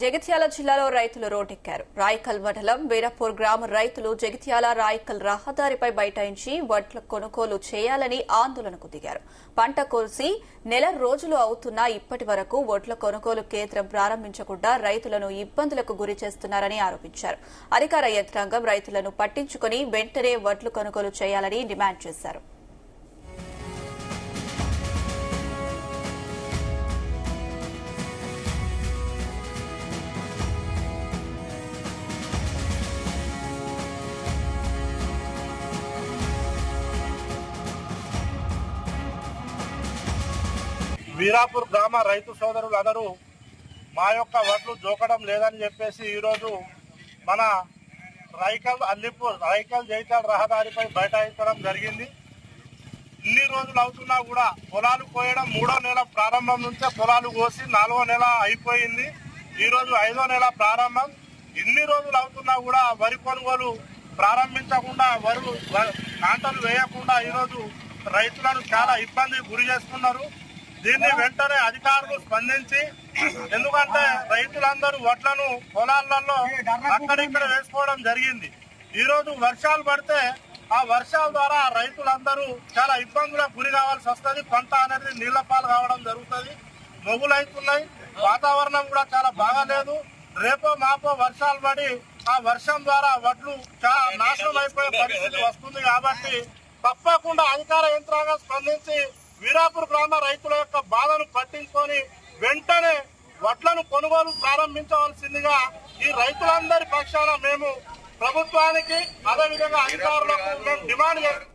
జగిత్యాల జిల్లాలో రైతులు రోడ్డెక్కారు. రాయకల్ మండలం వీరపూర్ గ్రామ రైతులు జగిత్యాల రాయకల్ రహదారిపై బైఠాయించి వడ్ల కొనుగోలు చేయాలని ఆందోళనకు దిగారు. పంట కోసి నెల రోజులు అవుతున్నా ఇప్పటి వరకు వడ్ల కొనుగోలు కేంద్రం ప్రారంభించకుండా రైతులను ఇబ్బందులకు గురి చేస్తున్నారని ఆరోపించారు. అధికార యంత్రాంగం రైతులను పట్టించుకుని వెంటనే వడ్లు కొనుగోలు చేయాలని డిమాండ్ చేశారు. వీరాపూర్ గ్రామ రైతు సోదరులందరూ మా యొక్క వడ్లు జోకడం లేదని చెప్పేసి ఈరోజు మన రైకల్ జైతాల్ రహదారిపై బైఠాయించడం జరిగింది. ఇన్ని రోజులు అవుతున్నా కూడా పొలాలు కోయడం 3వ నెల ప్రారంభం నుంచే పొలాలు కోసి 4వ నెల అయిపోయింది. ఈరోజు 5వ నెల ప్రారంభం. ఇన్ని రోజులు అవుతున్నా కూడా వరి కొనుగోలు ప్రారంభించకుండా కాంటలు వేయకుండా ఈరోజు రైతులను చాలా ఇబ్బంది గురి చేస్తున్నారు. దీన్ని వెంటనే అధికారులు స్పందించి, ఎందుకంటే రైతులందరూ వడ్లను పొలాలలో అక్కడిక్కడ వేసుకోవడం జరిగింది. ఈరోజు వర్షాలు పడితే ఆ వర్షాల ద్వారా రైతులందరూ చాలా ఇబ్బందులకు గురి కావాల్సి వస్తుంది. పంట అనేది నీళ్ల పాలు కావడం జరుగుతుంది. మొగులైతున్నాయి. వాతావరణం కూడా చాలా బాగాలేదు. రేపో మాపో వర్షాలు పడి ఆ వర్షం ద్వారా వడ్లు చాలా నాశనం అయిపోయే పరిస్థితి వస్తుంది. కాబట్టి తప్పకుండా అధికార యంత్రాంగం స్పందించి వీరాపూర్ గ్రామ రైతుల యొక్క బాధను పట్టించుకొని వెంటనే వడ్లను కొనుగోలు ప్రారంభించవలసిందిగా ఈ రైతులందరి పక్షాన మేము ప్రభుత్వానికి అదేవిధంగా అధికారులకు మేము డిమాండ్ చేస్తున్నాం.